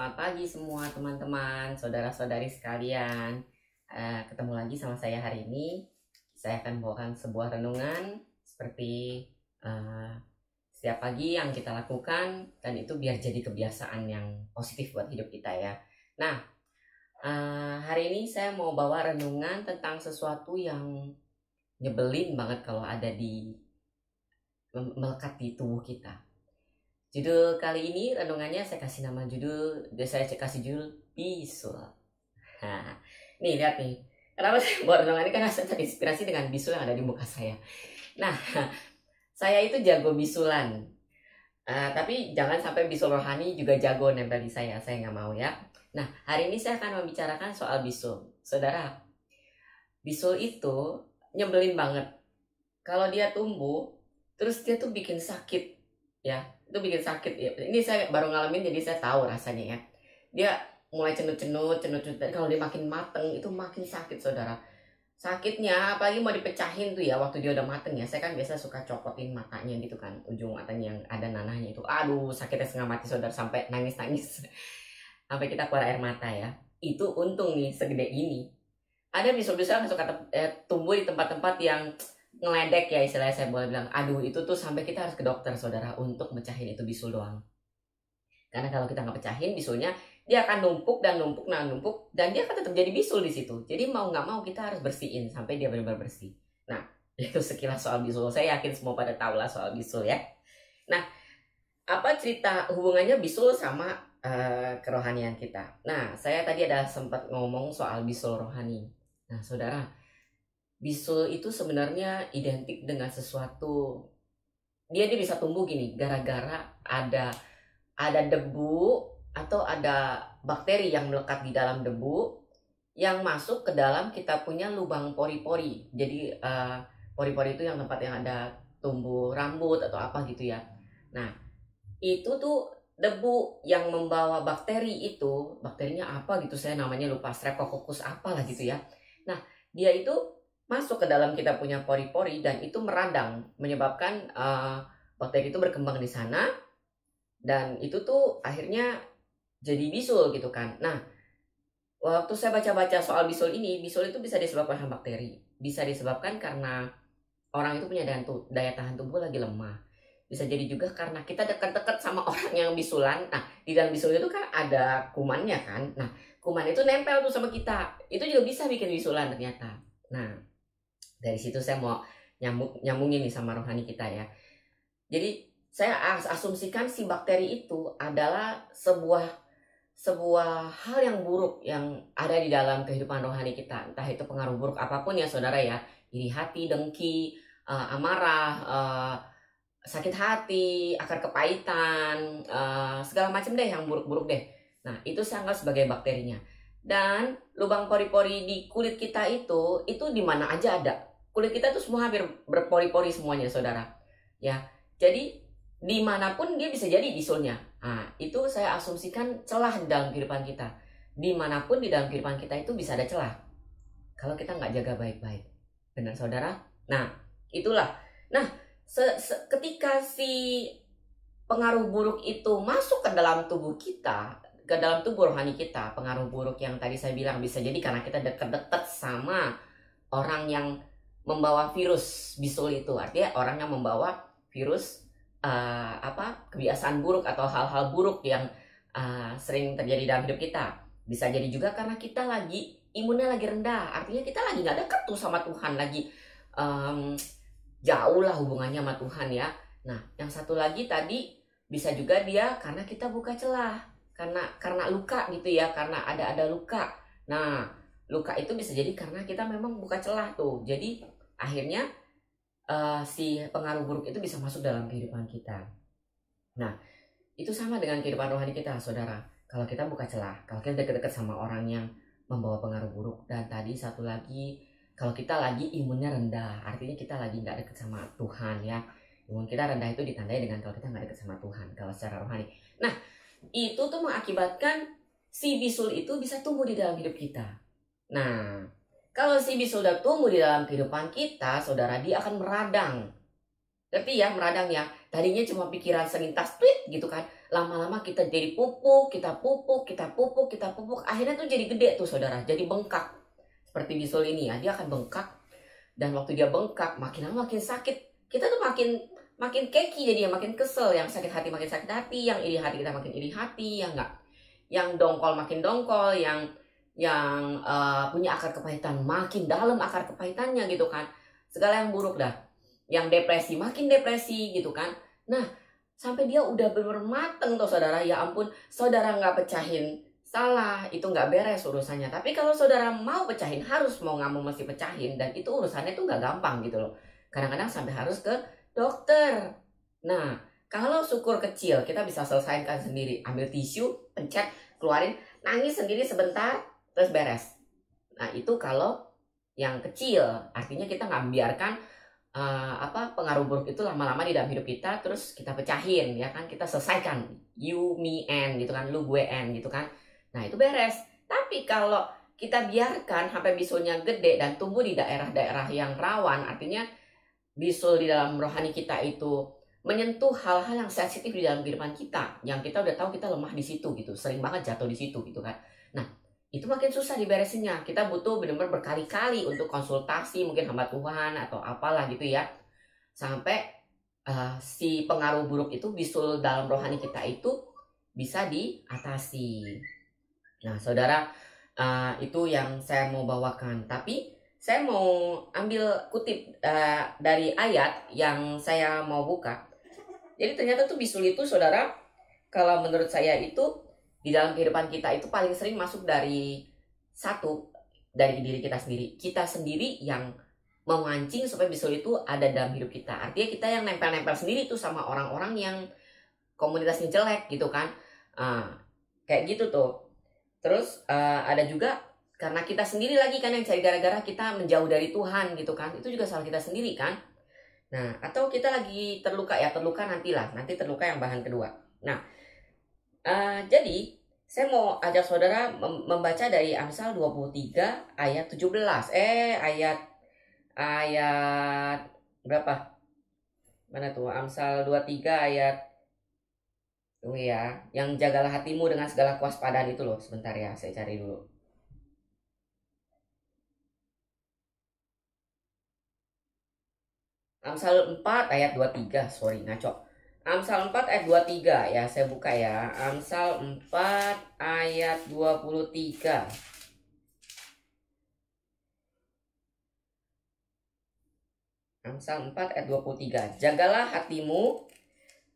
Selamat pagi semua teman-teman, saudara-saudari sekalian. Ketemu lagi sama saya hari ini. Saya akan bawakan sebuah renungan seperti eh, setiap pagi yang kita lakukan, dan itu biar jadi kebiasaan yang positif buat hidup kita ya. Nah, hari ini saya mau bawa renungan tentang sesuatu yang nyebelin banget kalau ada melekat di tubuh kita. Judul kali ini renungannya saya kasih judul bisul. Nah, nih lihat nih. Kenapa saya buat renungan ini? Karena saya terinspirasi dengan bisul yang ada di muka saya. Nah, saya itu jago bisulan. Tapi jangan sampai bisul rohani juga jago nempel di saya. Saya nggak mau ya. Nah, hari ini saya akan membicarakan soal bisul. Saudara, bisul itu nyebelin banget. Kalau dia tumbuh, terus dia tuh bikin sakit. Ya, itu bikin sakit ya. Ini saya baru ngalamin, jadi saya tahu rasanya ya. Dia mulai cenut-cenut. Kalau dia makin mateng itu makin sakit, saudara. Sakitnya apalagi mau dipecahin tuh ya, waktu dia udah mateng ya. Saya kan biasa suka copotin matanya gitu kan, ujung matanya yang ada nanahnya itu. Aduh, sakitnya setengah mati, saudara, sampai nangis-nangis. Sampai kita keluar air mata ya. Itu untung nih segede ini. Ada bisul-bisul yang suka tumbuh di tempat-tempat yang ngeledek ya, istilahnya saya boleh bilang. Aduh, itu tuh sampai kita harus ke dokter, saudara, untuk mecahin itu bisul doang. Karena kalau kita nggak pecahin bisulnya, dia akan numpuk dan dia akan tetap jadi bisul di situ. Jadi mau nggak mau kita harus bersihin sampai dia benar-benar bersih. Nah, itu sekilas soal bisul. Saya yakin semua pada tahu lah soal bisul ya. Nah, apa cerita hubungannya bisul sama kerohanian kita? Nah, saya tadi ada sempat ngomong soal bisul rohani. Nah, saudara, bisul itu sebenarnya identik dengan sesuatu. Dia bisa tumbuh gini gara-gara ada debu atau ada bakteri yang melekat di dalam debu yang masuk ke dalam kita punya lubang pori-pori. Jadi pori-pori itu yang tempat yang ada tumbuh rambut atau apa gitu ya. Nah, itu tuh debu yang membawa bakteri itu, bakterinya apa gitu saya namanya lupa, Streptococcus apalah gitu ya. Nah, dia itu masuk ke dalam kita punya pori-pori dan itu meradang, menyebabkan bakteri itu berkembang di sana, dan itu tuh akhirnya jadi bisul gitu kan. Nah, waktu saya baca-baca soal bisul ini, bisul itu bisa disebabkan sama bakteri, bisa disebabkan karena orang itu punya daya tahan tubuh lagi lemah, bisa jadi juga karena kita dekat-dekat sama orang yang bisulan. Nah, di dalam bisul itu kan ada kumannya kan. Nah, kuman itu nempel tuh sama kita, itu juga bisa bikin bisulan ternyata. Nah, dari situ saya mau nyambungin nih sama rohani kita ya. Jadi saya asumsikan si bakteri itu adalah sebuah hal yang buruk yang ada di dalam kehidupan rohani kita. Entah itu pengaruh buruk apapun ya, saudara ya. Iri hati, dengki, amarah, sakit hati, akar kepahitan, segala macam deh yang buruk-buruk deh. Nah, itu saya anggap sebagai bakterinya. Dan lubang pori-pori di kulit kita itu di mana aja ada. Kulit kita tuh semua hampir berpori-pori semuanya, saudara. Ya, jadi dimanapun dia bisa jadi bisulnya. Nah, itu saya asumsikan celah di dalam kehidupan kita. Dimanapun di dalam kehidupan kita itu bisa ada celah, kalau kita nggak jaga baik-baik. Benar, saudara? Nah, itulah. Nah, ketika si pengaruh buruk itu masuk ke dalam tubuh kita, ke dalam tubuh rohani kita, pengaruh buruk yang tadi saya bilang bisa jadi karena kita dekat-dekat sama orang yang membawa virus bisul itu. Artinya orang yang membawa virus kebiasaan buruk atau hal-hal buruk yang sering terjadi dalam hidup kita. Bisa jadi juga karena kita lagi imunnya lagi rendah, artinya kita lagi nggak dekat tuh sama Tuhan, lagi jauh lah hubungannya sama Tuhan ya. Nah, yang satu lagi tadi bisa juga dia karena kita buka celah, karena luka gitu ya, karena ada luka. Nah, luka itu bisa jadi karena kita memang buka celah tuh, jadi akhirnya si pengaruh buruk itu bisa masuk dalam kehidupan kita. Nah, itu sama dengan kehidupan rohani kita, saudara. Kalau kita buka celah, kalau kita dekat-dekat sama orang yang membawa pengaruh buruk, dan tadi satu lagi, kalau kita lagi imunnya rendah, artinya kita lagi nggak dekat sama Tuhan ya. Imun kita rendah itu ditandai dengan kalau kita nggak dekat sama Tuhan, kalau secara rohani. Nah, itu tuh mengakibatkan si bisul itu bisa tumbuh di dalam hidup kita. Nah, kalau si bisul udah tumbuh di dalam kehidupan kita, saudara, dia akan meradang. Ngerti ya meradangnya? Tadinya cuma pikiran selintas tweet gitu kan. Lama-lama kita jadi pupuk, kita pupuk, kita pupuk, kita pupuk. Akhirnya tuh jadi gede tuh saudara, jadi bengkak. Seperti bisul ini ya, dia akan bengkak. Dan waktu dia bengkak, makin lama makin sakit. Kita tuh makin keki jadi makin kesel. Yang sakit hati makin sakit hati, yang iri hati kita makin iri hati, ya enggak? Yang dongkol makin dongkol, yang punya akar kepahitan makin dalam akar kepahitannya gitu kan. Segala yang buruk dah. Yang depresi makin depresi gitu kan. Nah, sampai dia udah bener mateng tuh saudara. Ya ampun, saudara nggak pecahin salah, itu nggak beres urusannya. Tapi kalau saudara mau pecahin, harus mau nggak mau mesti pecahin. Dan itu urusannya tuh nggak gampang gitu loh. Kadang-kadang sampai harus ke dokter. Nah, kalau syukur kecil kita bisa selesaikan sendiri. Ambil tisu, pencet, keluarin, nangis sendiri sebentar, terus beres. Nah, itu kalau yang kecil, artinya kita nggak membiarkan pengaruh buruk itu lama-lama di dalam hidup kita, terus kita pecahin ya kan, kita selesaikan, you me and gitu kan, lu gue and gitu kan. Nah itu beres. Tapi kalau kita biarkan sampai bisulnya gede dan tumbuh di daerah-daerah yang rawan, artinya bisul di dalam rohani kita itu menyentuh hal-hal yang sensitif di dalam kehidupan kita, yang kita udah tahu kita lemah di situ gitu, sering banget jatuh di situ gitu kan. Nah itu makin susah diberesinnya. Kita butuh benar-benar berkali-kali untuk konsultasi, mungkin hamba Tuhan atau apalah gitu ya, sampai si pengaruh buruk itu bisul dalam rohani kita itu bisa diatasi. Nah saudara, itu yang saya mau bawakan. Tapi saya mau ambil kutip dari ayat yang saya mau buka. Jadi ternyata tuh bisul itu saudara, kalau menurut saya itu di dalam kehidupan kita itu paling sering masuk dari diri kita sendiri. Kita sendiri yang memancing supaya bisul itu ada dalam hidup kita. Artinya kita yang nempel-nempel sendiri tuh sama orang-orang yang komunitasnya jelek gitu kan. Kayak gitu tuh. Terus ada juga karena kita sendiri lagi kan yang cari gara-gara kita menjauh dari Tuhan gitu kan. Itu juga salah kita sendiri kan. Nah, atau kita lagi terluka nantilah. Nanti terluka yang bahan kedua. Nah, jadi saya mau ajak saudara membaca dari Amsal 23 ayat 17. Ayat berapa? Mana tuh? Amsal 23 ayat, tunggu ya, yang jagalah hatimu dengan segala kewaspadaan itu loh. Sebentar ya, saya cari dulu. Amsal 4 ayat 23, sorry ngaco. Amsal 4 ayat 23 ya, saya buka ya. Amsal 4 ayat 23. Amsal 4 ayat 23. Jagalah hatimu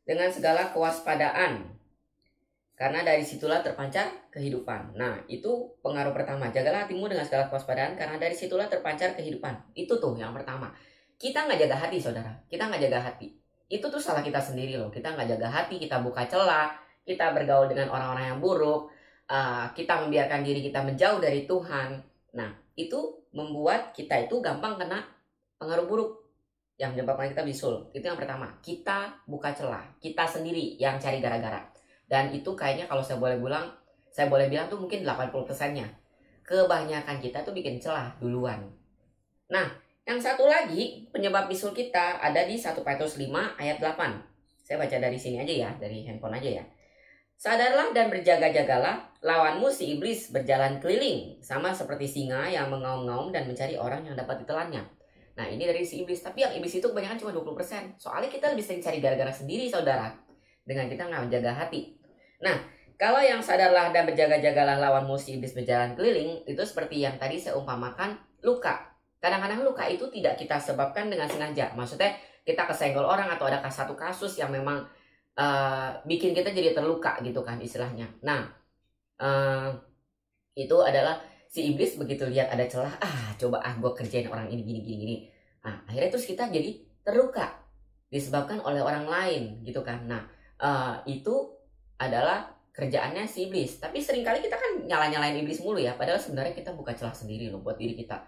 dengan segala kewaspadaan, karena dari situlah terpancar kehidupan. Nah, itu pengaruh pertama. Jagalah hatimu dengan segala kewaspadaan, karena dari situlah terpancar kehidupan. Itu tuh yang pertama. Kita nggak jaga hati, saudara. Kita nggak jaga hati. Itu tuh salah kita sendiri loh. Kita nggak jaga hati, kita buka celah, kita bergaul dengan orang-orang yang buruk, kita membiarkan diri kita menjauh dari Tuhan. Nah, itu membuat kita itu gampang kena pengaruh buruk yang menyebabkan kita bisul. Itu yang pertama. Kita buka celah, kita sendiri yang cari gara-gara. Dan itu kayaknya kalau saya boleh bilang tuh mungkin 80%-nya. Kebanyakan kita tuh bikin celah duluan. Nah, yang satu lagi penyebab bisul kita ada di 1 Petrus 5 ayat 8. Saya baca dari sini aja ya, dari handphone aja ya. Sadarlah dan berjaga-jagalah, lawanmu si iblis berjalan keliling, sama seperti singa yang mengaum-ngaum dan mencari orang yang dapat ditelannya. Nah ini dari si iblis, tapi yang iblis itu kebanyakan cuma 20%. Soalnya kita lebih sering cari gara-gara sendiri saudara, dengan kita nggak menjaga hati. Nah kalau yang sadarlah dan berjaga-jagalah, lawanmu si iblis berjalan keliling, itu seperti yang tadi saya umpamakan luka. Kadang-kadang luka itu tidak kita sebabkan dengan sengaja. Maksudnya kita kesenggol orang atau ada satu kasus yang memang bikin kita jadi terluka gitu kan istilahnya. Nah itu adalah si iblis begitu lihat ada celah, coba gue kerjain orang ini gini. Nah akhirnya terus kita jadi terluka disebabkan oleh orang lain gitu kan. Nah itu adalah kerjaannya si iblis. Tapi seringkali kita kan nyala-nyalain iblis mulu ya. Padahal sebenarnya kita buka celah sendiri loh buat diri kita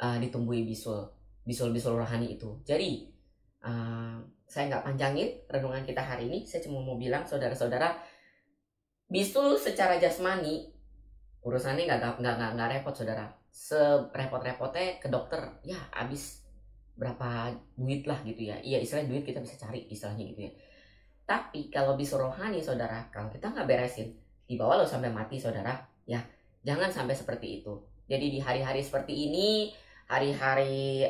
ditumbuhi bisul rohani itu. Jadi saya nggak panjangin renungan kita hari ini. Saya cuma mau bilang saudara-saudara, bisul secara jasmani urusannya nggak repot saudara. Serepot-repotnya ke dokter ya abis berapa duit lah gitu ya. Iya, istilah duit kita bisa cari istilahnya gitu ya. Tapi kalau bisul rohani saudara, kalau kita nggak beresin, dibawa lo sampai mati saudara. Ya, jangan sampai seperti itu. Jadi di hari-hari seperti ini, hari-hari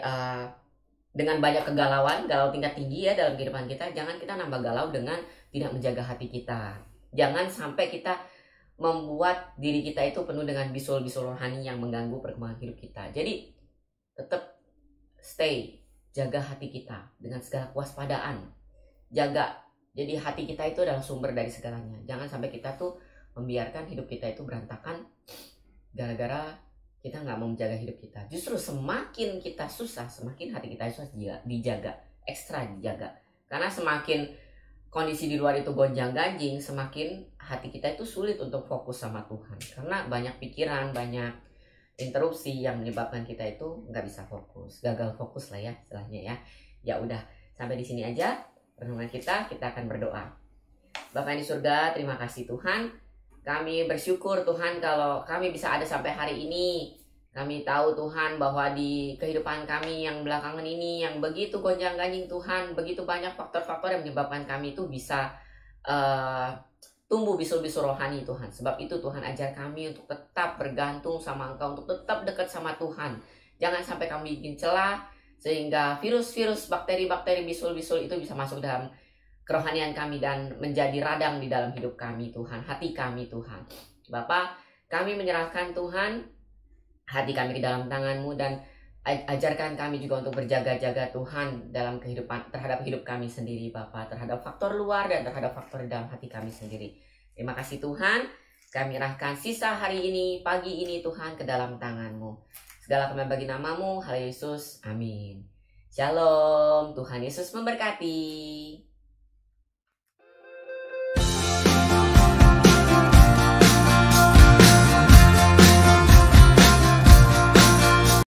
dengan banyak kegalauan, galau tingkat tinggi ya dalam kehidupan kita, jangan kita nambah galau dengan tidak menjaga hati kita. Jangan sampai kita membuat diri kita itu penuh dengan bisul-bisul rohani yang mengganggu perkembangan hidup kita. Jadi tetap stay, jaga hati kita dengan segala kewaspadaan. Jaga. Jadi hati kita itu adalah sumber dari segalanya. Jangan sampai kita tuh membiarkan hidup kita itu berantakan gara-gara kita nggak mau menjaga hidup kita. Justru semakin kita susah, semakin hati kita itu dijaga, ekstra dijaga. Karena semakin kondisi di luar itu gonjang-ganjing, semakin hati kita itu sulit untuk fokus sama Tuhan. Karena banyak pikiran, banyak interupsi yang menyebabkan kita itu nggak bisa fokus, gagal fokus lah ya istilahnya ya. Ya udah, sampai di sini aja renungan kita akan berdoa. Bapa di surga, terima kasih Tuhan. Kami bersyukur Tuhan kalau kami bisa ada sampai hari ini. Kami tahu Tuhan bahwa di kehidupan kami yang belakangan ini yang begitu gonjang-ganjing Tuhan, begitu banyak faktor-faktor yang menyebabkan kami itu bisa tumbuh bisul-bisul rohani Tuhan. Sebab itu Tuhan ajar kami untuk tetap bergantung sama Engkau, untuk tetap dekat sama Tuhan. Jangan sampai kami bikin celah sehingga virus-virus, bakteri-bakteri bisul-bisul itu bisa masuk dalam kerohanian kami dan menjadi radang di dalam hidup kami Tuhan, hati kami Tuhan. Bapa, kami menyerahkan Tuhan hati kami ke dalam tangan-Mu dan ajarkan kami juga untuk berjaga-jaga Tuhan dalam kehidupan, terhadap hidup kami sendiri Bapa, terhadap faktor luar dan terhadap faktor dalam hati kami sendiri. Terima kasih Tuhan, kami serahkan sisa hari ini, pagi ini Tuhan ke dalam tangan-Mu. Segala kami bagi nama-Mu, hal Yesus, amin. Shalom, Tuhan Yesus memberkati.